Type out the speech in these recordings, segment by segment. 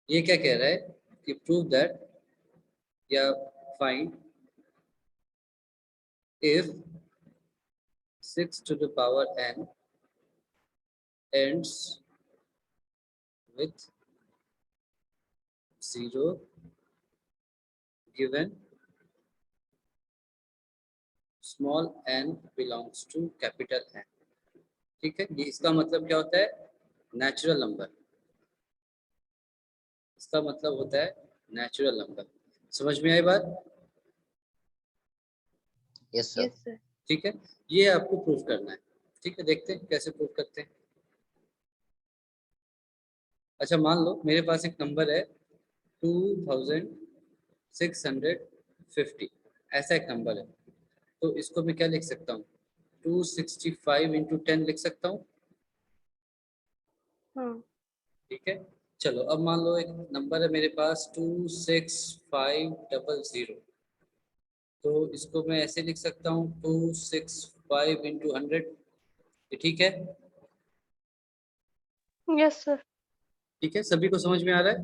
ये क्या कह रहा है कि प्रूव दैट या find if 6 to the power n ends with 0 given small n belongs to capital N। ठीक है, ये इसका मतलब क्या होता है? Natural number. इसका मतलब होता है नेचुरल नंबर। समझ में आई बात? Yes sir. ठीक है, ये आपको प्रूफ करना है। ठीक है, देखते हैं कैसे प्रूफ करते हैं। अच्छा, मान लो मेरे पास एक नंबर है 2650, ऐसा एक नंबर है। तो इसको मैं क्या लिख सकता हूँ? 265 इंटू 10 लिख सकता हूँ। ठीक है, चलो अब मान लो एक नंबर है मेरे पास 26500। तो इसको मैं ऐसे लिख सकता हूँ 265 इंटू 100। ठीक है? Yes sir. ठीक है, सभी को समझ में आ रहा है?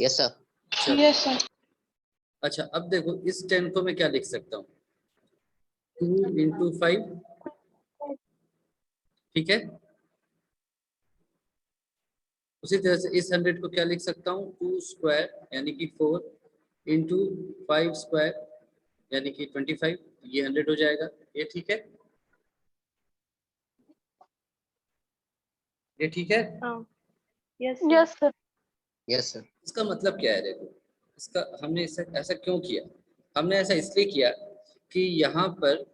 Yes sir. चलो, यस सर। अच्छा अब देखो इस 10 को मैं क्या लिख सकता हूँ? 2 इंटू 5। ठीक है, उसी तरह से इस 100 को क्या लिख सकता हूँ? 2 स्क्वायर यानी कि 4 इंटू 5 स्क्वायर यानी कि 25। ये 100 हो जाएगा। ये ठीक है? ये ठीक है? Yes yes sir. Yes sir. इसका मतलब क्या है? देखो, इसका हमने ऐसा क्यों किया? हमने ऐसा इसलिए किया कि यहाँ पर,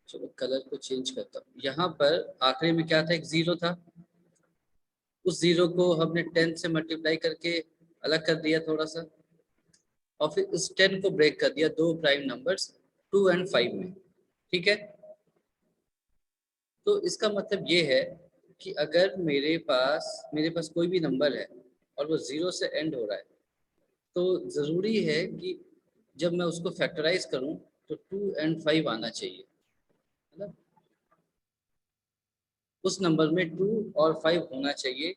चलो कलर को चेंज करता हूँ, यहाँ पर आखिरी में क्या था? एक 0 था। उस 0 को हमने 10 से मल्टीप्लाई करके अलग कर दिया थोड़ा सा, और फिर उस 10 को ब्रेक कर दिया दो प्राइम नंबर्स 2 और 5 में। ठीक है, तो इसका मतलब ये है कि अगर मेरे पास कोई भी नंबर है और वो 0 से एंड हो रहा है, तो ज़रूरी है कि जब मैं उसको फैक्टराइज करूं तो 2 और 5 आना चाहिए, है ना? उस नंबर में 2 और 5 होना चाहिए,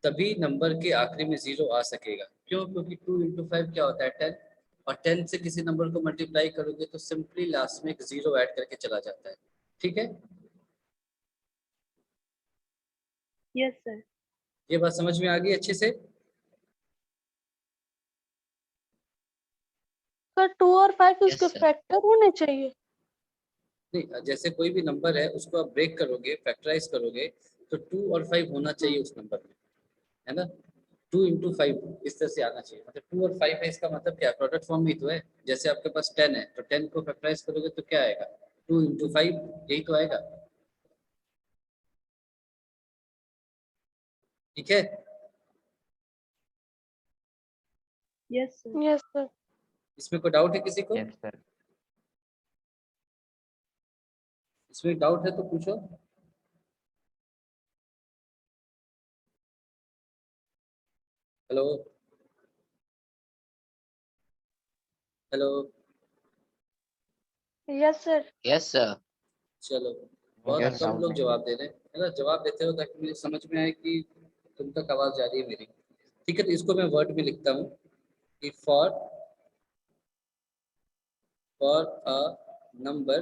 तभी नंबर के आखिरी में 0 आ सकेगा। क्यों? क्योंकि 2 इंटू 5 क्या होता है? 10। और 10 से किसी नंबर को मल्टीप्लाई करोगे तो सिंपली लास्ट में एक 0 ऐड करके चला जाता है। ठीक है, यस सर। ये बात समझ में आ गई अच्छे से? सर 2 और 5 Yes, उसके sir. फैक्टर होने चाहिए। नहीं, जैसे कोई भी नंबर है उसको आप ब्रेक करोगे, फैक्टराइज करोगे, तो 2 और 5 होना चाहिए उस नंबर में, है ना? 2 इंटू 5 इस तरह से आना चाहिए। मतलब 2 और 5 है, इसका मतलब क्या? प्रोडक्ट फॉर्म में ही तो है। जैसे आपके पास 10 है तो 10 को फैक्टराइज करोगे तो क्या आएगा? 2 इंटू 5, यही तो आएगा। ठीक है, यस सर। Yes sir. इसमें कोई डाउट है किसी को? Yes, sir. इसमें डाउट है तो पूछो। Hello, hello. Yes sir. Yes, sir. चलो, बहुत Yes, कम sir. लोग जवाब दे रहे हैं, है ना? जवाब देते हो ताकि मुझे समझ में आए कि तुम तक आवाज जा रही है मेरी। ठीक है, तो इसको मैं वर्ड में लिखता हूँ कि for a number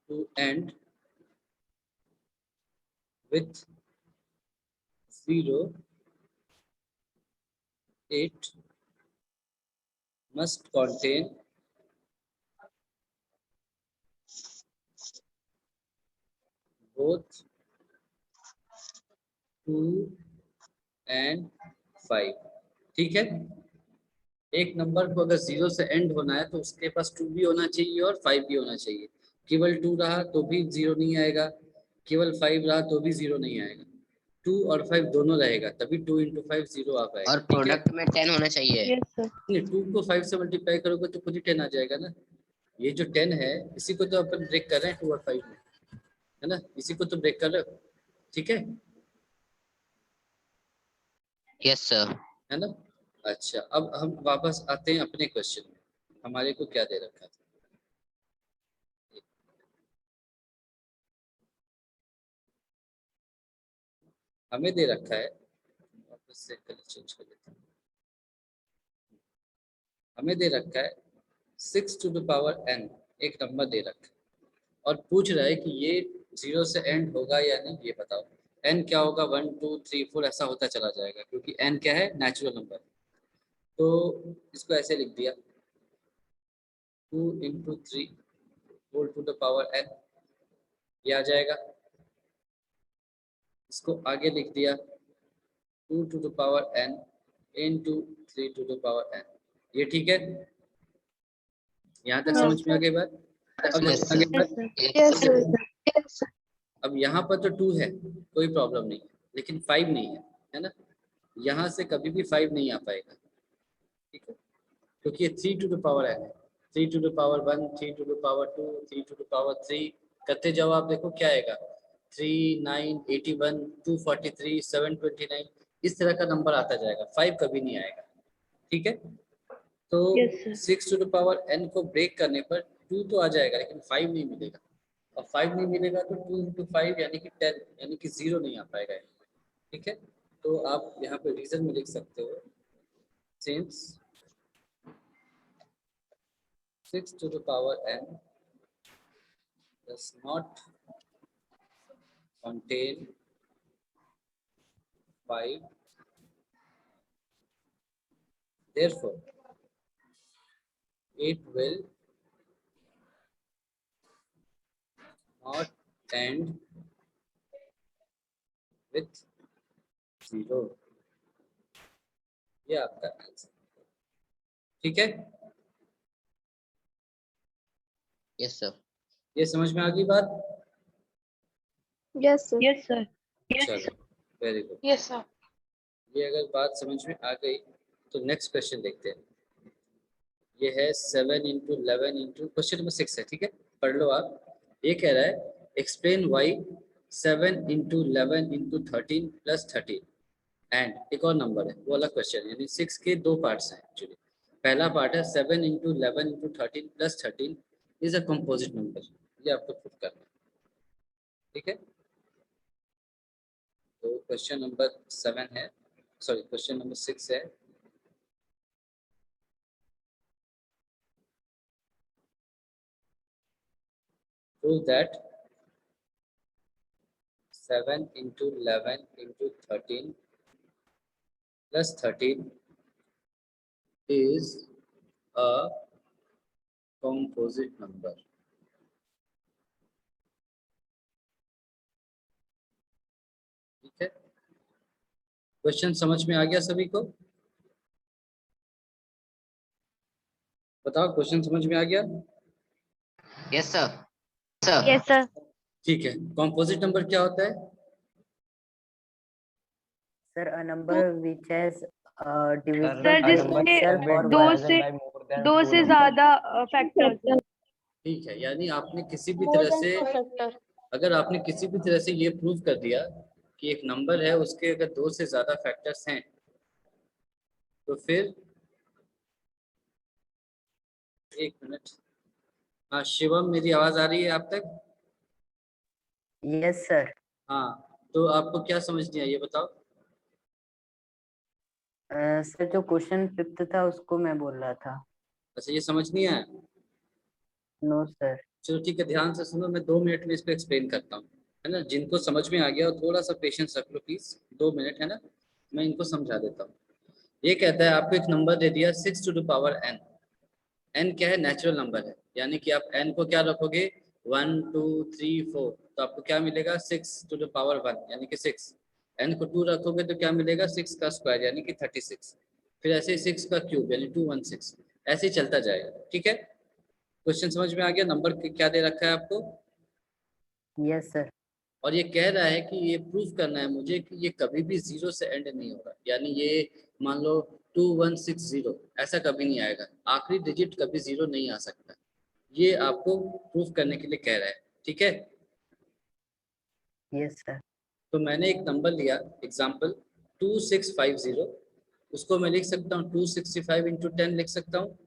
two and with 0 it must contain both 2 and 5। ठीक है, एक नंबर को अगर 0 से एंड होना है तो उसके पास 2 भी होना चाहिए और 5 भी होना चाहिए। केवल 2 रहा तो भी 0 नहीं आएगा, केवल 5 रहा तो भी 0 नहीं आएगा। 2 और 5 दोनों रहेगा, तभी 2 इंटू 5 0 आ पाएगा। और ठीक है, प्रोडक्ट में 10 होना चाहिए। Yes sir. नहीं, 2 को 5 से मल्टीप्लाई करोगे तो खुद ही 10 आ जाएगा ना। ये जो 10 है इसी को तो अपन ब्रेक कर रहे हैं 2 और 5 में, है ना? इसी को तो ब्रेक कर रहे हो। ठीक Yes, sir. है ना? अच्छा, अब हम वापस आते हैं अपने क्वेश्चन में। हमारे को क्या दे रखा था? हमें दे रखा है, वापस से कलर चेंज कर लेते हैं। हमें दे रखा है 6 टू द पावर n, एक नंबर दे रखा है और पूछ रहा है कि ये 0 से एंड होगा या नहीं, ये बताओ। n क्या होगा, 1 2 3 4 ऐसा होता चला जाएगा, क्योंकि n क्या है, नेचुरल नंबर। तो इसको ऐसे लिख दिया 2 into 3 whole to the power n, ये आ जाएगा। इसको आगे लिख दिया 2 to the power n into 3 to the power n, ये ठीक है। यहाँ तक समझ में आ गई बात। अब Yes, आगे sir. बात। Yes, sir. अब यहाँ पर तो 2 है, कोई प्रॉब्लम नहीं है, लेकिन 5 नहीं है, है ना। यहाँ से कभी भी 5 नहीं आ पाएगा, ठीक है, क्योंकि ये 3 टू द पावर n है। 3 to the power 1, 3 to the power 2, 3 to the power 3 करते जाओ, आप देखो क्या आएगा, 3 9 81 243 729, इस तरह का नंबर आता जाएगा, 5 कभी नहीं आएगा, ठीक है। तो Yes, sir. 6 to the power n को ब्रेक करने पर 2 तो आ जाएगा, लेकिन 5 नहीं मिलेगा, और 5 नहीं मिलेगा तो 2 इंटू 5 यानी कि 10, यानी कि 0 नहीं आ पाएगा, ठीक है। तो आप यहाँ पे रीजन में लिख सकते हो, since 6 to the power n does not contain 5, therefore it will not end with 0, ये आपका आंसर, ठीक है। Yes, sir. ये समझ में आ गई बात। Yes, sir. Yes, sir. चलो, वेरी गुड। Yes, sir. ये अगर बात समझ में आ गई तो नेक्स्ट क्वेश्चन देखते हैं। ये है 7 इंटू 11 इंटू, क्वेश्चन नंबर 6 है, ठीक है, पढ़ लो आप। ये कह रहा है explain why 7 into 11 into 13 plus 13 and, एक और नंबर है, वो अलग क्वेश्चन है, यानी 6 के 2 पार्ट्स हैं एक्चुअली। पहला पार्ट है 7 into 11 into 13 plus 13 is a composite number, ये आपको प्रूव करना है, ठीक है। तो क्वेश्चन नंबर 7 है, सॉरी क्वेश्चन नंबर 6 है, prove that 7 into 11 into 13 plus 13 is a composite number. ठीक है, क्वेश्चन समझ में आ गया सभी को? बताओ, क्वेश्चन समझ में आ गया? Yes, sir. Sir. Yes, sir. ठीक है, कॉम्पोजिट नंबर क्या होता है? Sir, a number which has divisible Sir, by जिसमें itself or दो by से दो से ज्यादा फैक्टर्स। ठीक है, यानी आपने किसी भी तरह से, अगर आपने किसी भी तरह से ये प्रूव कर दिया कि एक नंबर है, उसके अगर 2 से ज्यादा फैक्टर्स हैं, तो फिर एक मिनट, हाँ शिवम, मेरी आवाज आ रही है आप तक? Yes, sir. हाँ, तो आपको क्या समझ नहीं आई ये बताओ। सर जो क्वेश्चन 5th था उसको मैं बोल रहा था। अच्छा, ये समझ नहीं आया? No sir. चलो ठीक है, ध्यान से सुनो, मैं 2 मिनट में इसको एक्सप्लेन करता हूँ, है ना। जिनको समझ में आ गया वो थोड़ा सा पेशेंस रख लो प्लीज, 2 मिनट, है ना, मैं इनको समझा देता हूँ। ये कहता है आपको एक नंबर दे दिया 6 to the power n। n क्या है, नेचुरल नंबर है, यानी कि आप n को क्या रखोगे, 1 2 3 4, तो आपको क्या मिलेगा, 6 टू द पावर 1 यानी कि 6। n को 2 रखोगे तो क्या मिलेगा, 6 का स्क्वायर यानी कि 36, फिर ऐसे ही 6 का क्यूब यानी 216, ऐसे ही चलता जाएगा, ठीक है। क्वेश्चन समझ में आ गया? नंबर क्या दे रखा है आपको, यस सर। और ये कह रहा है कि ये प्रूफ करना है मुझे कि ये कभी भी 0 से एंड नहीं होगा, यानी ये मान लो 2160 ऐसा कभी नहीं आएगा, आखिरी डिजिट कभी 0 नहीं आ सकता, ये आपको प्रूफ करने के लिए कह रहा है, ठीक है। Yes sir. तो मैंने एक नंबर लिया एग्जाम्पल 2650, उसको मैं लिख सकता हूँ 265 इंटू 10 लिख सकता हूँ,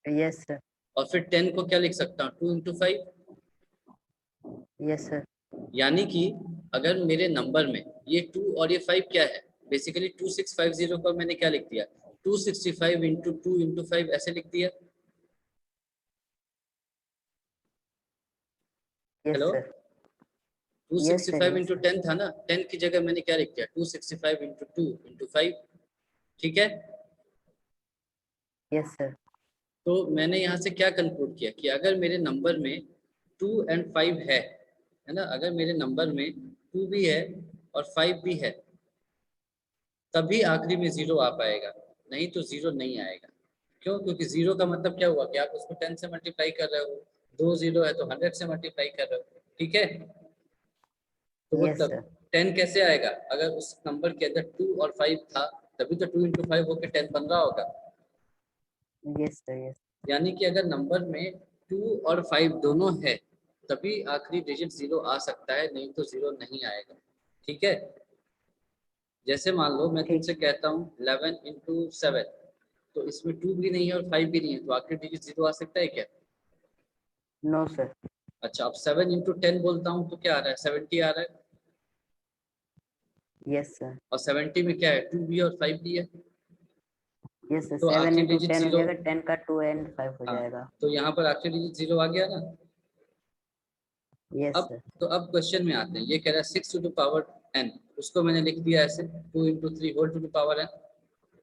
यस सर। और फिर 10 को क्या लिख सकता हूँ, 2 इंटू 5। Yes sir. यानी कि अगर मेरे नंबर में ये 2 और ये 5 क्या है, बेसिकली 2650 को मैंने क्या लिख दिया, 265 इंटू 2 इंटू 5 ऐसे लिख दिया। Yes, hello, sir. 265 yes, into sir. 10 था ना, 10 की जगह मैंने क्या लिख दिया, 265 इंटू 2 इंटू 5। ठीक है, Yes, sir. तो मैंने यहाँ से क्या कंक्लूड किया कि अगर मेरे नंबर में 2 एंड 5 है ना, अगर मेरे नंबर में 2 भी है और 5 भी है, तभी आखिरी में 0 आ पाएगा, नहीं तो 0 नहीं आएगा। क्यों? क्योंकि 0 का मतलब क्या हुआ कि आप उसको 10 से मल्टीप्लाई कर रहे हो, 2 0 है तो 100 से मल्टीप्लाई कर रहे हो। ठीक है, तो वो Yes, तब sir. 10 कैसे आएगा, अगर उस नंबर के अंदर 2 और 5 था, तभी तो 2 इंटू 5 होकर 10 बन रहा होगा। Yes, sir. Yes. यानी कि अगर नंबर में 2 और 5 दोनों है, तभी आखिरी डिजिट 0 आ सकता है, नहीं तो 0 नहीं आएगा। ठीक है, जैसे मान लो मैं ठीक। तुमसे कहता हूँ 11 इंटू 7, तो इसमें 2 भी नहीं है और 5 भी नहीं है, तो आखिरी डिजिट 0 आ सकता है क्या? No, sir. अच्छा, अब 7 इंटू 10 बोलता हूँ तो क्या आ रहा है, 70 आ रहा है। Yes, sir. और 70 में क्या है, 2 भी और 5 भी है, Yes, sir. तो 7 आखिरी into डिजिट 10 हो 0। जाएगा, 10 का 2 and 5 हो हाँ, जाएगा। तो यहाँ पर आखिरी डिजिट 0 आ गया ना। Yes, अब sir. तो अब क्वेश्चन में आते हैं, ये कह रहा है 6 टू द पावर n, उसको मैंने लिख दिया ऐसे 2 into 3 whole to the power n,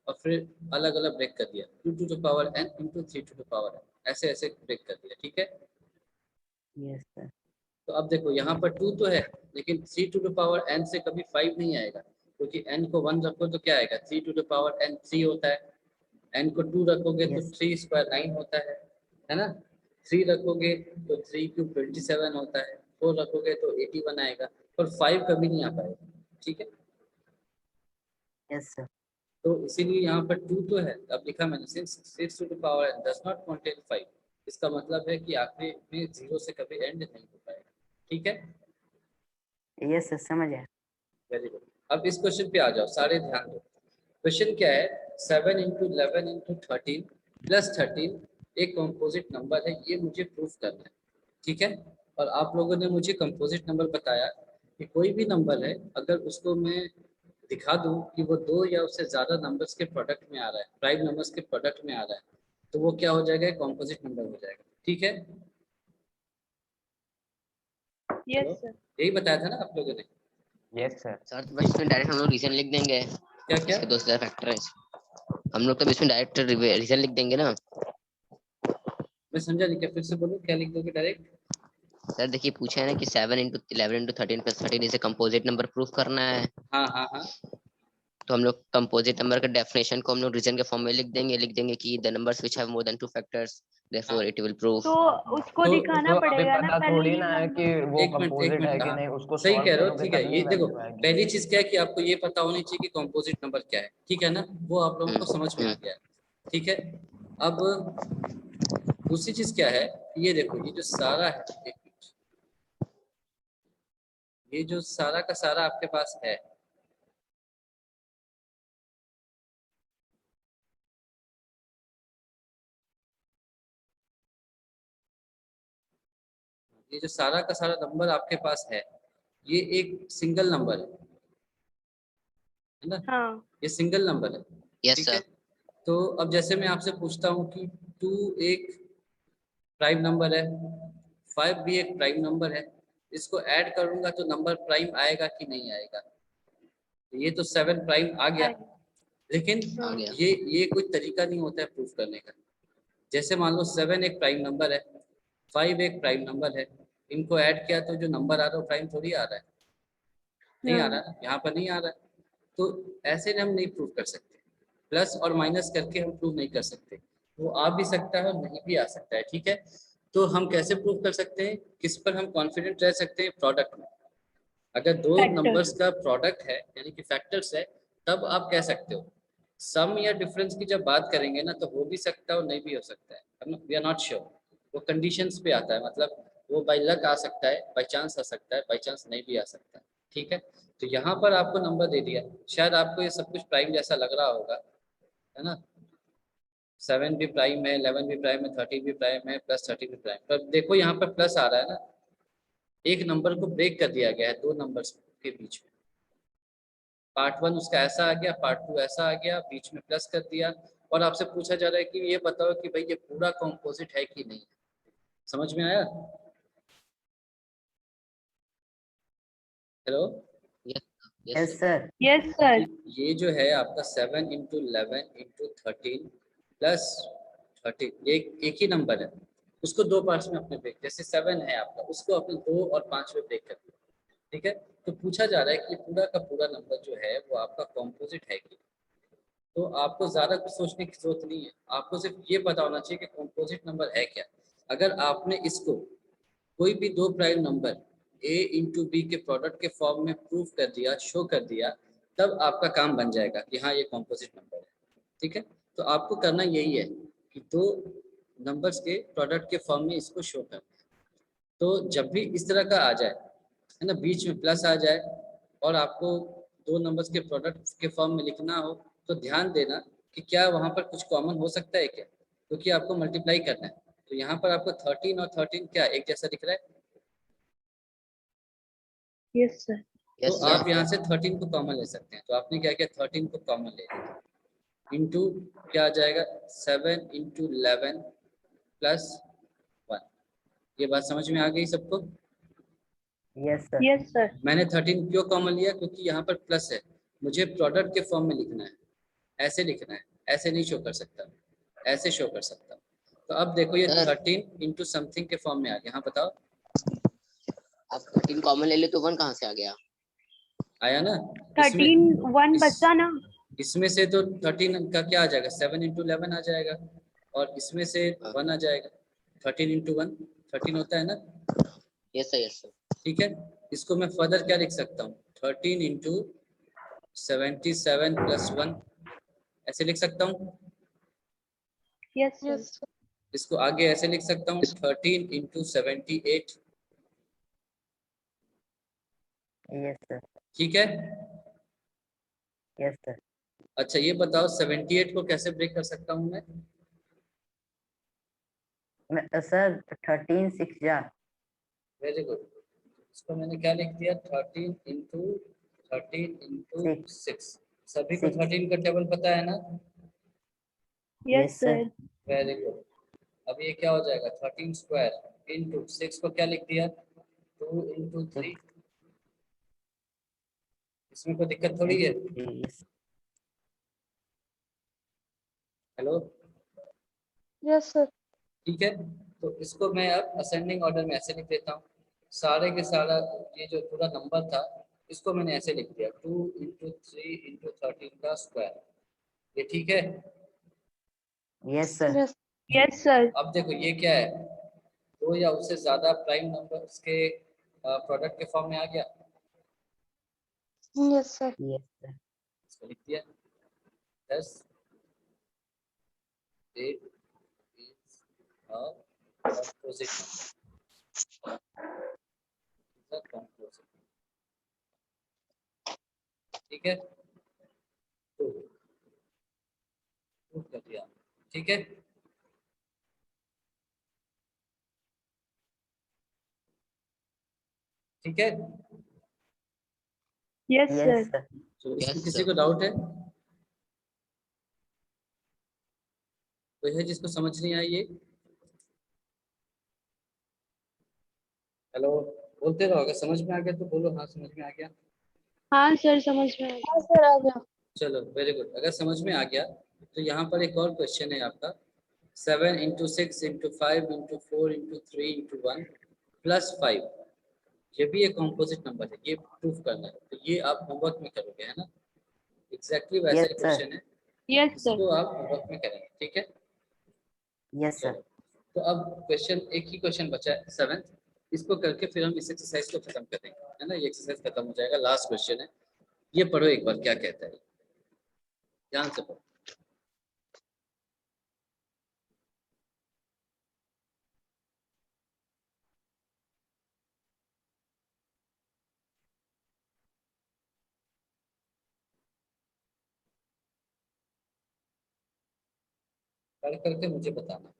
और फिर अलग अलग ब्रेक कर दिया 2 to the power n into 3 to the power n, ऐसे ऐसे ब्रेक कर दिया। ठीक है, Yes, sir. तो अब देखो यहाँ पर 2 तो है, लेकिन 3 टू द पावर n से कभी 5 नहीं आएगा, क्योंकि n को 1 रखो तो क्या आएगा, 3 टू द पावर n 3 होता है, n को 2 रखोगे तो Yes. 3 स्क्वायर 9 होता है ना, 3 रखोगे तो 3 क्यूब 27 होता है, 4 रखोगे तो 81 आएगा, और 5 कभी नहीं आ पाएगा। ठीक है, Yes, sir. तो इसीलिए यहाँ पर 2 तो है, अब लिखा मैंने since 6 to the power n does not contain 5, इसका मतलब है कि आखिरी में 0 से कभी एंड नहीं हो पाएगा। ठीक है, Yes, sir. समझ आया। Very good. अब इस क्वेश्चन पे आ जाओ, सारे ध्यान दो। क्वेश्चन क्या है, 7 इंटू 11 इंटू 13 प्लस 13 एक कंपोजिट नंबर है, ये मुझे प्रूफ करना है। ठीक है, और आप लोगों ने मुझे कंपोजिट नंबर बताया कि कोई भी नंबर है, अगर उसको मैं दिखा दूं कि वो 2 या उससे ज्यादा नंबर्स के प्रोडक्ट में आ रहा है, प्राइम नंबर्स के प्रोडक्ट में आ रहा है, तो वो क्या हो जाएगा, कंपोजिट नंबर हो जाएगा। ठीक है, Yes, चलो, sir. यही बताया था ना आप लोगों ने। Yes sir. सर तो बस इसमें डायरेक्ट हम लोग रीजन लिख देंगे, क्या क्या, इसके दो से ज्यादा फैक्टर है, हम लोग तो इसमें डायरेक्ट रीजन लिख देंगे ना। मैं समझा नहीं, क्या फिर से बोलो, क्या लिख दोगे डायरेक्ट? सर देखिए पूछा है ना कि 7 इंटू 11 इंटू 13 प्लस 13 इसे कंपोजिट नंबर प्रूफ करना है, हाँ हाँ हाँ, तो हम लोग कंपोजिट नंबर का डेफिनेशन को हम लोग रीजन के फॉर्म में लिख देंगे कि the numbers which have more than 2 factors therefore it will proof. तो उसको तो दिखाना तो अभी पड़ेगा ना पता पहले थोड़ी ये ना है नंबर। कि वो एक कंपोजिट है मिनट, कि हाँ नहीं, उसको सही सॉल्व कह रहे हो। करोगे ठीक है, तभी ये देखो, वैल्यू आएगी। पहली चीज क्या है कि आपको ये पता होनी चाहिए कि कंपोजिट नंबर क्या है। ठीक है ना, वो आप लोगों को समझ में आ गया। ठीक है, अब दूसरी चीज क्या है, ये देखो, ये जो सारा है, एक मिनट, ये जो सारा का सारा आपके पास है, ये जो सारा का सारा नंबर आपके पास है, ये एक सिंगल नंबर है ना, हाँ। ये सिंगल नंबर है। यस ठीक है, सर। तो अब जैसे मैं आपसे पूछता हूँ कि 2 एक प्राइम नंबर है, 5 भी एक प्राइम नंबर है, इसको ऐड करूंगा तो नंबर प्राइम आएगा कि नहीं आएगा? तो ये तो 7 प्राइम आ गया, आएगा। लेकिन आ गया। ये कोई तरीका नहीं होता है प्रूफ करने का। जैसे मान लो 7 एक प्राइम नंबर है, 5 एक प्राइम नंबर है, इनको ऐड किया तो जो नंबर आ रहा है वो प्राइम थोड़ी आ रहा है, नहीं आ रहा है, यहाँ पर नहीं आ रहा है। तो ऐसे हम नहीं प्रूव कर सकते, प्लस और माइनस करके हम प्रूव नहीं कर सकते, वो आ भी सकता है और नहीं भी आ सकता है। ठीक है, तो हम कैसे प्रूव कर सकते हैं, किस पर हम कॉन्फिडेंट रह सकते हैं, प्रोडक्ट में। अगर दो फैक्टर। नंबर्स का प्रोडक्ट है यानी कि फैक्टर्स है, तब आप कह सकते हो। सम या डिफरेंस की जब बात करेंगे ना, तो हो भी सकता है और नहीं भी हो सकता है, वी आर नॉट श्योर, वो कंडीशंस पे आता है, मतलब वो बाय लक आ सकता है, बाय चांस आ सकता है, बाय चांस नहीं भी आ सकता है। ठीक है, तो यहाँ पर आपको नंबर दे दिया, शायद आपको ये सब कुछ प्राइम जैसा लग रहा होगा, है ना, 7 भी प्राइम है, 11 भी प्राइम है, 13 भी प्राइम है, प्लस 13 भी प्राइम, पर देखो यहाँ पर प्लस आ रहा है ना, एक नंबर को ब्रेक कर दिया गया है दो नंबर्स के बीच में, पार्ट 1 उसका ऐसा आ गया, पार्ट 2 ऐसा आ गया, बीच में प्लस कर दिया, और आपसे पूछा जा रहा है कि ये बताओ कि भाई ये पूरा कॉम्पोजिट है कि नहीं। समझ में आया? Hello? Yes, Yes, yes, sir. sir. Yes, sir. ये जो है आपका 7 इंटू 11 इंटू 13 प्लस 13, एक ही नंबर है, उसको दो पार्ट्स में अपने ब्रेक, जैसे 7 है आपका, उसको अपने 2 और 5 में ब्रेक कर दिया, ठीक है। तो पूछा जा रहा है कि पूरा का पूरा नंबर जो है वो आपका कॉम्पोजिट है कि, तो आपको ज़्यादा कुछ सोचने की जरूरत नहीं है, आपको सिर्फ ये पता होना चाहिए कि कॉम्पोजिट नंबर है क्या। अगर आपने इसको कोई भी दो prime number a into B के प्रोडक्ट के फॉर्म में प्रूव कर दिया, शो कर दिया, तब आपका काम बन जाएगा कि हाँ ये कॉम्पोजिट नंबर है, ठीक है। तो आपको करना यही है कि दो नंबर्स के प्रोडक्ट के फॉर्म में इसको शो करना है। तो जब भी इस तरह का आ जाए, है ना, बीच में प्लस आ जाए और आपको दो नंबर्स के प्रोडक्ट के फॉर्म में लिखना हो, तो ध्यान देना कि क्या वहाँ पर कुछ कॉमन हो सकता है क्या, क्योंकि आपको मल्टीप्लाई करना है। तो यहाँ पर आपको 13 और 13 क्या एक जैसा दिख रहा है, Yes, sir. तो Yes, sir. आप यहाँ से 13 को कॉमन ले सकते हैं। तो आपने क्या किया, 13 को कॉमन ले लिया, इंटू क्या आ जाएगा 7 इंटू 11 प्लस 1। ये बात समझ में आ गई सबको? Yes, sir. Yes, sir. मैंने 13 क्यों कॉमन लिया, क्योंकि यहाँ पर प्लस है, मुझे प्रोडक्ट के फॉर्म में लिखना है, ऐसे लिखना है, ऐसे नहीं शो कर सकता, ऐसे शो कर सकता। तो अब देखो ये Sir. 13 इंटू समथिंग के फॉर्म में आ गया। हाँ बताओ, आप 13 कॉमन ले ले तो 1 कहाँ से आ गया? आया ना? 13 1 बचा ना। इसमें से तो 13 का क्या आ जाएगा, 7 इंटू 11 आ जाएगा, और इसमें से 1 आ जाएगा। 13 इंटू 1 13 होता है ना, Yes, sir. Yes, sir. ठीक है। इसको मैं फर्दर क्या लिख सकता हूँ, 13 इंटू 77 प्लस 1, ऐसे लिख सकता हूँ। Yes, sir. इसको आगे ऐसे लिख सकता हूँ, 13 इंटू 78, Yes, sir. ठीक है। Yes, sir. अच्छा ये बताओ 78 को कैसे ब्रेक कर सकता हूँ मैं? Sir, 13 6 जा. Very good. इसको मैंने क्या लिख दिया, 13 इंटू सभी को 6. 13 का टेबल पता है ना? Yes, Yes, sir. sir. Very good. अब ये क्या हो जाएगा, 13 स्क्वायर इंटू 6 को क्या लिख दिया, 2 इंटू 3। इसमें कोई दिक्कत थोड़ी है। Yes. हेलो? Yes, sir. ठीक है। तो इसको मैं अब असेंडिंग ऑर्डर में ऐसे लिख देता हूँ, सारे के सारा ये जो पूरा नंबर था इसको मैंने ऐसे लिख दिया, 2 इंटू 3 इंटू 13 का स्क्वायर। ये ठीक है? Yes, sir. Yes, sir. अब देखो ये क्या है, दो या उससे ज्यादा प्राइम नंबर्स के प्रोडक्ट के फॉर्म में आ गया। Yes, sir. Yes, sir. इसको लिख दिया 10 8 is a composite number, is a composite, ठीक है। तो प्रूफ कर दिया, ठीक है। ठीक है, Yes, sir. Yes, sir. तो इसमें Yes, किसी sir. को डाउट है? कोई है जिसको समझ नहीं आई ये? हेलो, बोलते रहो, अगर समझ में आ गया तो बोलो हाँ समझ में आ गया। हाँ सर, समझ में आ गया। हाँ सर, आ गया। चलो वेरी गुड। अगर समझ में आ गया तो यहाँ पर एक और क्वेश्चन है आपका, 7 into 6 into 5 into 4 into 3 into 1 plus 5, ये भी एक कॉम्पोजिट नंबर है, ये प्रूफ करना है। तो ये आप होमवर्क में करोगे, है ना? एग्जैक्टली वैसा Yes, ही sir. क्वेश्चन है, Yes, sir. इसको आप होमवर्क में करेंगे, ठीक है। Yes, sir. चलो, तो अब क्वेश्चन, एक ही क्वेश्चन बचा है 7th, इसको करके फिर हम इस एक्सरसाइज को खत्म करेंगे, है ना। ये एक्सरसाइज खत्म हो जाएगा, लास्ट क्वेश्चन है। ये पढ़ो एक बार क्या कहता है, ध्यान से पढ़ो। पढ़ करके मुझे बताना।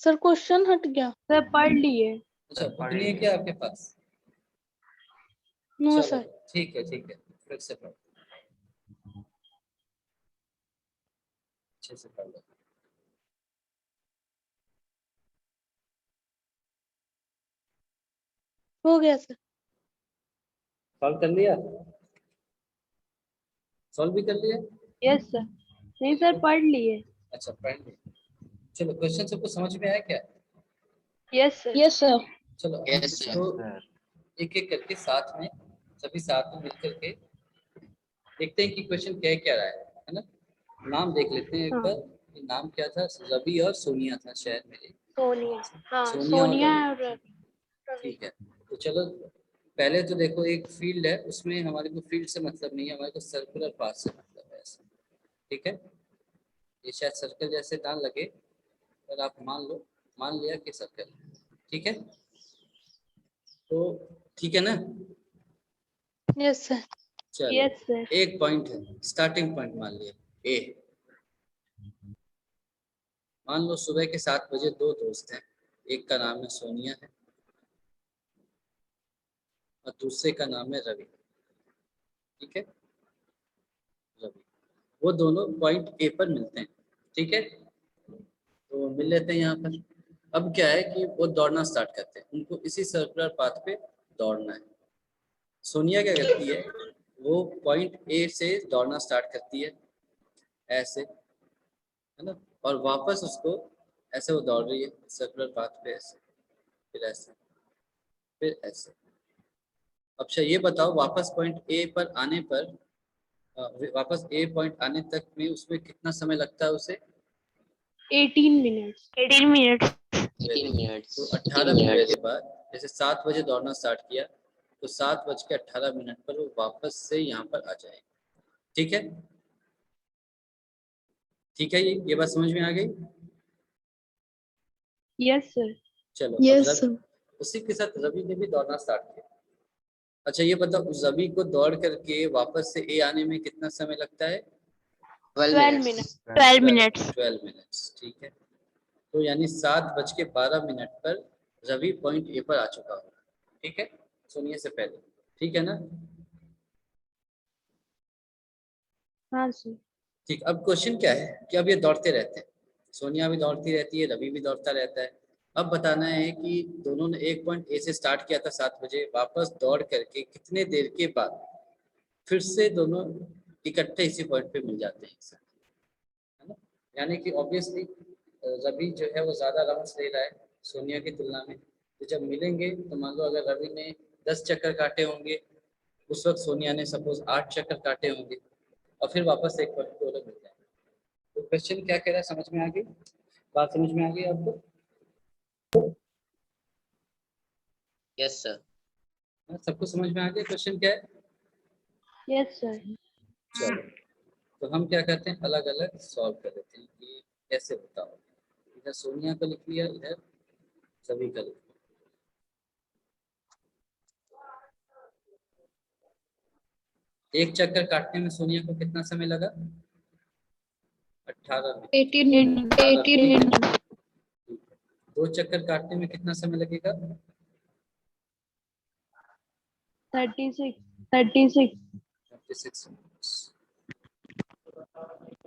सर क्वेश्चन हट गया। सर पढ़ लिए। अच्छा, बुक नहीं है क्या आपके पास? नो चलो सर। ठीक है, फिर से पढ़ो, अच्छे से पढ़ लो। हो गया सर। सॉल्व कर लिया? सॉल्व भी कर लिया? Yes sir. नहीं सर पढ़ लिए। अच्छा, पढ़ लिया। चलो, क्वेश्चन सबको समझ में आया क्या? Yes sir. Yes sir. चलो हम Yes, sir. इसको एक एक करके साथ में, सभी साथ में मिल करके देखते हैं कि क्वेश्चन क्या क्या रहा है ना? नाम देख लेते हैं एक बार। ये नाम क्या था? रवि और सोनिया था शायद मेरे। सोनिया। हाँ सोनिया और सोनिया रवि। और ठीक है, तो चलो पहले तो देखो, एक फील्ड है, उसमें हमारे को फील्ड से मतलब नहीं है, हमारे को सर्कुलर पाथ से मतलब है ऐसा। ठीक है, ये शायद सर्कल जैसे ना लगे, पर आप मान लिया कि सर्कल। ठीक है, तो ठीक है ना? Yes sir. चलो, यस सर। एक पॉइंट है, स्टार्टिंग पॉइंट मान लिया ए। मान लो सुबह के 7 बजे दो दोस्त हैं, एक का नाम है सोनिया है और दूसरे का नाम है रवि। ठीक है, रवि, वो दोनों पॉइंट ए पर मिलते हैं। ठीक है, तो मिल लेते हैं यहाँ पर। अब क्या है कि वो दौड़ना स्टार्ट करते हैं, उनको इसी सर्कुलर पाथ पे दौड़ना है। सोनिया क्या करती है, वो पॉइंट ए से दौड़ना स्टार्ट करती है ऐसे, है ना, और वापस उसको ऐसे वो दौड़ रही है सर्कुलर पाथ पे ऐसे, फिर ऐसे, फिर ऐसे। अच्छा ये बताओ, वापस पॉइंट ए पर आने पर, वापस ए पॉइंट आने तक में उसमें कितना समय लगता है उसे? 18 मिनट्स। 18 मिनट्स। 18 minutes. तो 18 मिनट के बाद, जैसे 7 बजे दौड़ना स्टार्ट किया, तो 7:18 पर वो वापस से यहाँ पर आ जाए। ठीक है, ठीक है, ये बात समझ में आ गई? Yes sir. चलो, यस अब सर। उसी के साथ रवि ने भी दौड़ना स्टार्ट किया। अच्छा ये बताओ, रवि को दौड़ करके वापस से ए आने में कितना समय लगता है? 12 12 minutes. मिनट। 12 मिनट्स। 12 मिनट्स। ठीक है, तो यानी 7:12 पर रवि पॉइंट ए पर आ चुका होगा। ठीक है, सोनिया से पहले। ठीक है ना? हाँ सर। ठीक, अब क्वेश्चन क्या है कि अब ये दौड़ते रहते हैं, सोनिया भी दौड़ती रहती है, रवि भी दौड़ता रहता है। अब बताना है कि दोनों ने एक पॉइंट ए से स्टार्ट किया था 7 बजे, वापस दौड़ करके कितने देर के बाद फिर से दोनों इकट्ठे इसी पॉइंट पे मिल जाते हैं एक साथ, है ना? यानी कि ऑब्वियसली रवि जो है वो ज्यादा राउंड्स ले रहा है सोनिया की तुलना में। तो जब मिलेंगे तो मान लो अगर रवि ने 10 चक्कर काटे होंगे, उस वक्त सोनिया ने सपोज 8 चक्कर काटे होंगे, और फिर वापस एक पॉइंट पे वो लोग मिल जाएंगे। तो क्वेश्चन क्या कह रहा है, समझ में आ गई? बात समझ में आ गई आपको? Yes, sir. सबको समझ में आ गया क्वेश्चन क्या है? Yes sir. चलो, तो हम क्या करते हैं, अलग अलग सॉल्व कर लेते हैं कि कैसे होता होगा। इधर सोनिया को लिख लिया, इधर सभी का लिख लिया। एक चक्कर काटने में सोनिया को कितना समय लगा? 18 मिनट। 18 मिनट। दो चक्कर काटने में कितना समय लगेगा? 36। 36। 36 मिनट्स।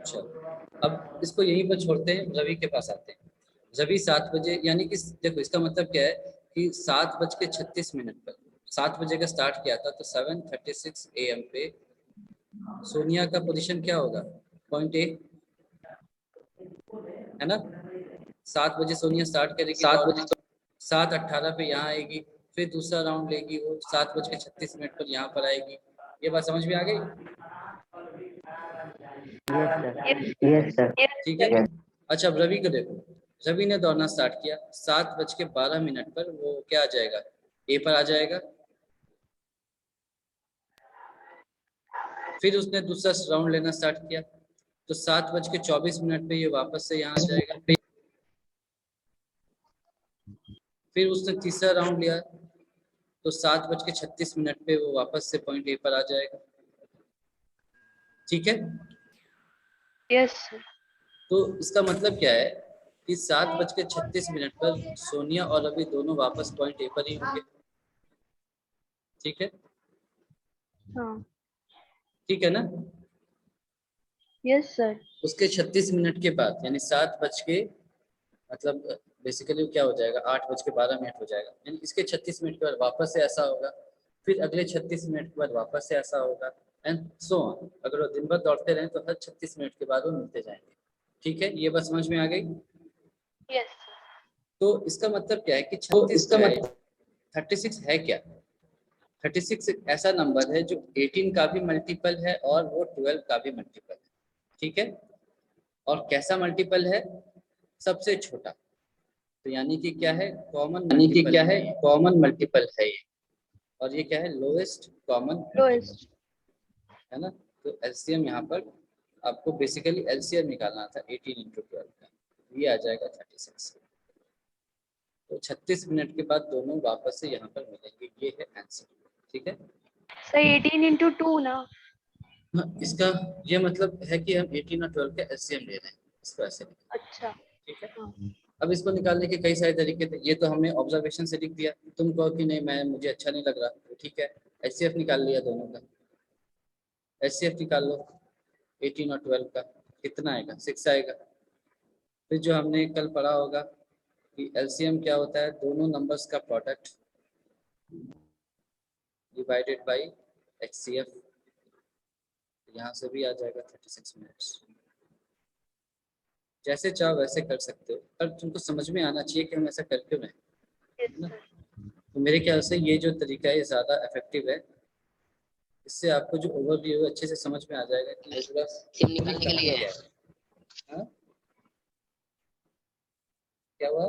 चलो, अब इसको यहीं पर छोड़ते हैं, रवि के पास आते हैं। रवि 7 बजे, यानी कि देखो इसका मतलब क्या है कि 7:36 पर, 7 बजे का स्टार्ट किया था, तो 7:36 AM पे सोनिया का पोजीशन क्या होगा? पॉइंट ए, है ना? 7 बजे सोनिया स्टार्ट करेगी, 7:18 पे यहाँ आएगी, फिर दूसरा राउंड लेगी, वो 7:36 पर यहाँ पर आएगी। ये बात समझ में आ गई? Yes, sir. ठीक है। अच्छा, अब रवि को देखो, रवि ने दौड़ना स्टार्ट किया, 7:12 पर वो क्या आ जाएगा? ए पर आ जाएगा। फिर उसने दूसरा राउंड लेना स्टार्ट किया, तो 7:24 पे ये वापस से यहाँ आ जाएगा। फिर उसने तीसरा राउंड लिया, तो 7:36 पे वो वापस से पॉइंट ए पर आ जाएगा। ठीक है, यस सर। तो इसका मतलब क्या है कि 7:36 पर सोनिया और रवि दोनों वापस पॉइंट ए पर ही होंगे। ठीक है, हाँ, ठीक है ना। Yes sir. उसके 36 मिनट के बाद यानी 7 बज के मतलब बेसिकली क्या हो जाएगा, 8:12 हो जाएगा, यानी इसके 36 मिनट के बाद वापस से ऐसा होगा, फिर अगले 36 मिनट के बाद वापस से ऐसा होगा, एंड सो ऑन। अगर वो दिन भर दौड़ते रहे तो हर 36 मिनट के बाद वो मिलते जाएंगे। ठीक है, ये बात समझ में आ गई। यस तो इसका मतलब क्या है कि 36 जो है 36 है क्या, 36 एक ऐसा नंबर है जो 18 का भी मल्टीपल है और वो 12 का भी मल्टीपल है। ठीक है, और कैसा मल्टीपल है, सबसे छोटा। तो यानी कि क्या है, कॉमन मल्टीपल है, कॉमन मल्टीपल है ये। और ये क्या है, लोएस्ट कॉमन मल्टीपल, लोएस्ट। है ना। तो एलसीएम यहाँ पर आपको बेसिकली एलसीएम निकालना था 18 × 12 का, ये आ जाएगा 36। तो 36 मिनट के बाद दोनों वापस से यहाँ पर मिलेंगे, ये है आंसर। ठीक है, सर 18 into 2 ना। हाँ, इसका ये मतलब है कि हम 18 और 12 का एलसीएम ले रहे हैं, इसको ऐसे लिखें। अच्छा। ठीक है, हाँ। अब इसको निकालने के कई सारे तरीके थे, ये तो हमने ऑब्जर्वेशन से लिख दिया। तुम कहो कि नहीं मैं मुझे अच्छा नहीं लग रहा, तो ठीक है, एचसीएफ निकाल लिया दोनों का। एचसीएफ निकाल लो 18 और 12 का, कितना आएगा, 6 आएगा। फिर जो हमने कल पढ़ा होगा कि एलसीएम क्या होता है, दोनों नंबर्स का प्रोडक्ट डिवाइडेड बाय एचसीएफ। यहाँ से भी आ जाएगा 36 मिनट्स। जैसे चाहो वैसे कर सकते हो, पर तुमको समझ में आना चाहिए कि हम ऐसा कर क्यों रहे हैं, है ना। तो मेरे ख्याल से ये जो तरीका है ये ज़्यादा इफेक्टिव है। इससे आपको जो ओवरव्यू है अच्छे से समझ में आ जाएगा कि ये पूरा सिम निकालने के लिए क्या है। हाँ? क्या हुआ?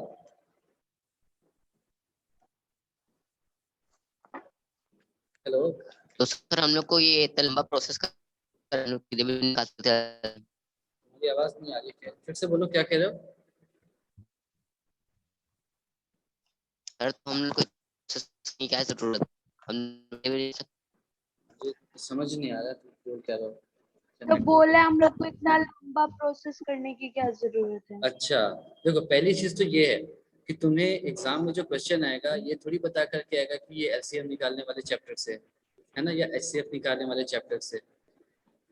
हेलो, तो सर हम लोग को ये इतना लंबा प्रोसेस करने के लिए भी निकाल सकते हैं। मेरी आवाज नहीं आ रही है, फिर से बोलो क्या कह रहे हो। सर तो हम लोग को process की क्या जरूरत, हम मुझे समझ नहीं आ रहा तुम बोल क्या रहे हो। तो बोले हम लोग को इतना लंबा प्रोसेस करने की क्या जरूरत है। अच्छा, देखो पहली चीज तो ये है कि तुम्हें एग्जाम में जो क्वेश्चन आएगा ये थोड़ी बता करके आएगा कि ये एलसीएम निकालने वाले चैप्टर से है ना, या एचसीएफ निकालने वाले चैप्टर से।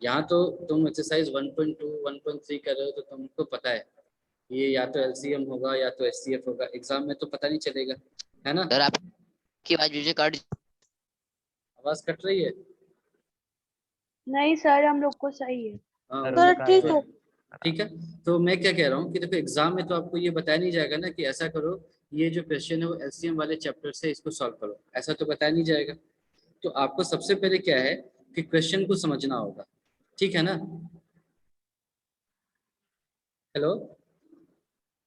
यहाँ तो तुम एक्सरसाइज 1.2 1.3 कर रहे हो, तो तुमको पता है ये या तो एलसीएम होगा या तो एचसीएफ होगा, एग्जाम में तो पता नहीं चलेगा, है ना। सर आपकी आवाज मुझे काट। आवाज कट रही है। नहीं सर, हम लोग को सही है। हाँ, सर ठीक है। ठीक है। तो मैं क्या कह रहा हूँ कि देखो एग्जाम में तो आपको ये बताया नहीं जाएगा ना कि ऐसा करो, ये जो क्वेश्चन है वो एलसीएम वाले चैप्टर से इसको सॉल्व करो, ऐसा तो बताया नहीं जाएगा। तो आपको सबसे पहले क्या है कि क्वेश्चन को समझना होगा, ठीक है ना। Hello,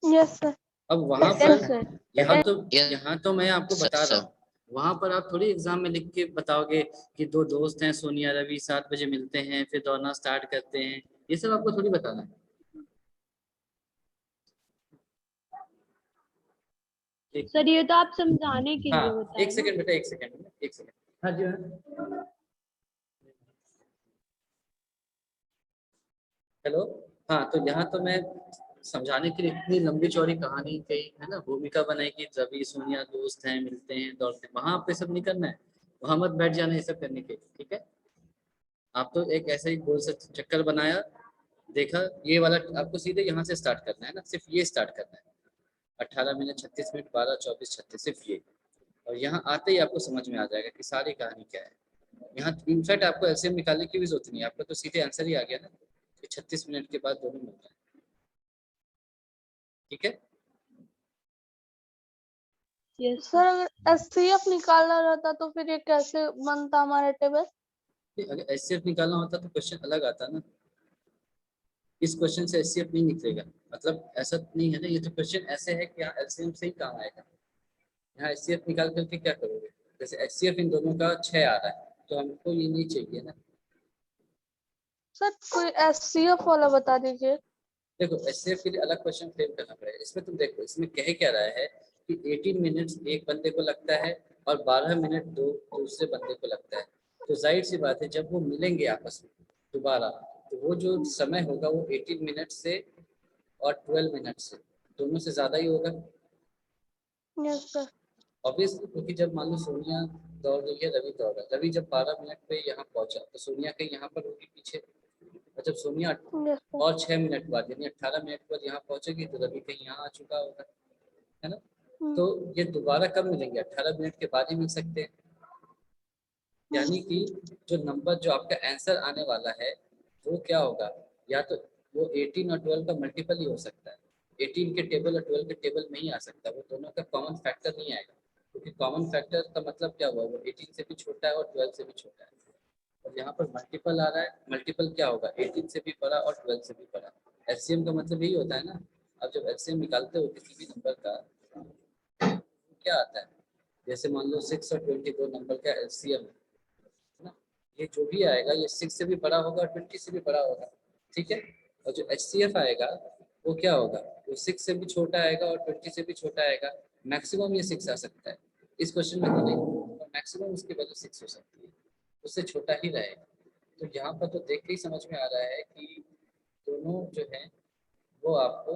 yes sir. अब वहां यस पर सर। यहाँ तो मैं आपको बता रहा हूँ, वहां पर आप थोड़ी एग्जाम में लिख के बताओगे कि दो दोस्त हैं सोनिया रवि 7 बजे मिलते हैं फिर दौड़ना स्टार्ट करते हैं, ये सब आपको थोड़ी बताना है। सर ये तो आप समझाने के लिए हाँ, बताए एक सेकंड बेटा, एक सेकंड, एक सेकंड। हाँ जी, हेलो। हाँ, तो यहाँ तो मैं समझाने के लिए इतनी लंबी चौड़ी कहानी कही है ना, भूमिका बनाई कि रवि सोनिया दोस्त हैं मिलते हैं दौड़ते हैं, वहां पे सब नहीं करना है, वहां मत बैठ जाना ये सब करने के लिए, ठीक है। आप तो एक ऐसा ही गोल सा चक्कर बनाया, देखा ये वाला, आपको सीधे यहाँ से स्टार्ट करना है ना, सिर्फ ये स्टार्ट करना है, 18 मिनट 36 मिनट 12 24 36, सिर्फ ये। और यहाँ आते ही आपको समझ में आ जाएगा कि सारी कहानी क्या है। यहाँ इनफैक्ट आपको एलसीएम निकालने की भी जरूरत नहीं है, आपका तो सीधे आंसर ही आ गया ना कि 36 मिनट के बाद दोनों मिल रहे हैं। ठीक है, सर अगर एचसीएफ निकालना रहता तो फिर ये कैसे बनता हमारा टेबल। अगर एचसीएफ निकालना होता तो क्वेश्चन अलग आता ना, इस क्वेश्चन से एचसीएफ नहीं निकलेगा, मतलब ऐसा नहीं है ना, ये तो क्वेश्चन ऐसे है कि यहाँ एलसीएम से ही काम आएगा। यहाँ एचसीएफ निकाल करके क्या करोगे, जैसे एचसीएफ इन दोनों का 6 आ रहा है तो हमको ये नहीं चाहिए ना। सर कोई एचसीएफ वाला बता दीजिए। देखो एचसीएफ के लिए अलग क्वेश्चन फ्रेम करना पड़ेगा, इसमें तुम देखो इसमें कह क्या रहा है कि 18 मिनट्स एक बंदे को लगता है और 12 मिनट दूसरे बंदे को लगता है। तो जाहिर सी बात है जब वो मिलेंगे आपस में दोबारा, तो वो जो समय होगा वो 18 मिनट से और 12 मिनट से, दोनों से ज्यादा ही होगा यस सर। ऑब्वियसली, क्योंकि जब मान लो सोनिया दौड़ रही है, रवि दौड़ रहा है, रवि जब 12 मिनट पे यहाँ पहुंचा तो सोनिया कहीं यहाँ पर होगी पीछे, और जब सोनिया यस सर। और 6 मिनट बाद यानी 18 मिनट बाद यहाँ पहुंचेगी तो रवि कहीं यहाँ आ चुका होगा, है ना। तो ये दोबारा कब मिलेंगे? 18 मिनट के बाद ही मिल सकते हैं। यानी कि जो नंबर जो आपका आंसर आने वाला है वो क्या होगा, या तो वो 18 और 12 का मल्टीपल ही हो सकता है। 18 के टेबल और 12 के टेबल में ही आ सकता है, वो दोनों का कॉमन फैक्टर नहीं आएगा, क्योंकि कॉमन फैक्टर का मतलब क्या हुआ, वो 18 से भी छोटा है और 12 से भी छोटा है। और यहाँ पर मल्टीपल आ रहा है, मल्टीपल क्या होगा, 18 से भी बड़ा और 12 से भी बड़ा। एलसीएम का मतलब यही होता है ना। अब जब एलसीएम निकालते हो किसी भी नंबर का क्या आता है, जैसे मान लो 6 और 22 नंबर का एलसीएम है ना, ये जो भी आएगा ये 6 से भी बड़ा होगा और 20 से भी बड़ा होगा, ठीक है। और जो एचसीएफ आएगा वो क्या होगा, वो 6 से भी छोटा आएगा और 20 से भी छोटा आएगा। मैक्सिमम ये 6 आ सकता है, इस क्वेश्चन में तो नहीं, और मैक्सिमम उसकी वैल्यू 6 हो सकती है, उससे छोटा ही रहेगा। तो यहाँ पर तो देख के ही समझ में आ रहा है कि दोनों जो है वो आपको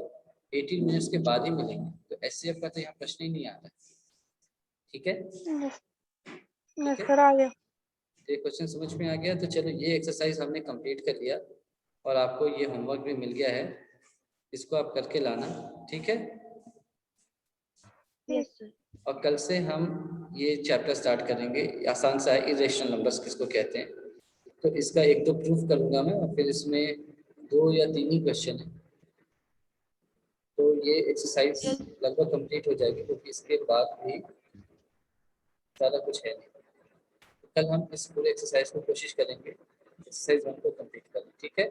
18 मिनट्स के बाद ही मिलेंगे, तो एचसीएफ का तो यहाँ प्रश्न ही नहीं आ रहा है, ठीक है। यस सर, आ गया। ये क्वेश्चन समझ में आ गया। तो चलो ये एक्सरसाइज हमने कंप्लीट कर लिया और आपको ये होमवर्क भी मिल गया है, इसको आप करके लाना, ठीक है। Yes sir. और कल से हम ये चैप्टर स्टार्ट करेंगे, आसान सा है, इरेशनल नंबर्स किसको कहते हैं। तो इसका 1-2 प्रूफ करूंगा मैं, और फिर इसमें 2 या 3 ही क्वेश्चन है, तो ये एक्सरसाइज लगभग कंप्लीट हो जाएगी, क्योंकि इसके बाद भी ज़्यादा कुछ है नहीं। कल हम इस पूरे एक्सरसाइज को कोशिश करेंगे एक्सरसाइज 1 को कंप्लीट करना, ठीक है।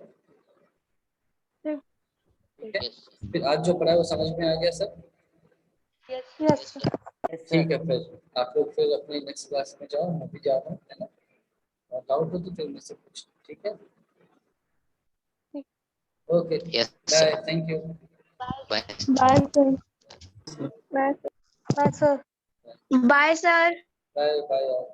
ठीक है, फिर आज जो पढ़ा है वो समझ में आ गया सब? Yes yes sir. Yes, ठीक sir. है, फिर आप लोग फिर अपने नेक्स्ट क्लास में जाओ, मैं भी जा रहा हूँ, है ना। और डाउट हो तो फिर मुझसे पूछ, ठीक है। Okay, Yes, bye, sir. Thank you. Bye. Bye sir. Bye sir. Bye sir. Bye bye.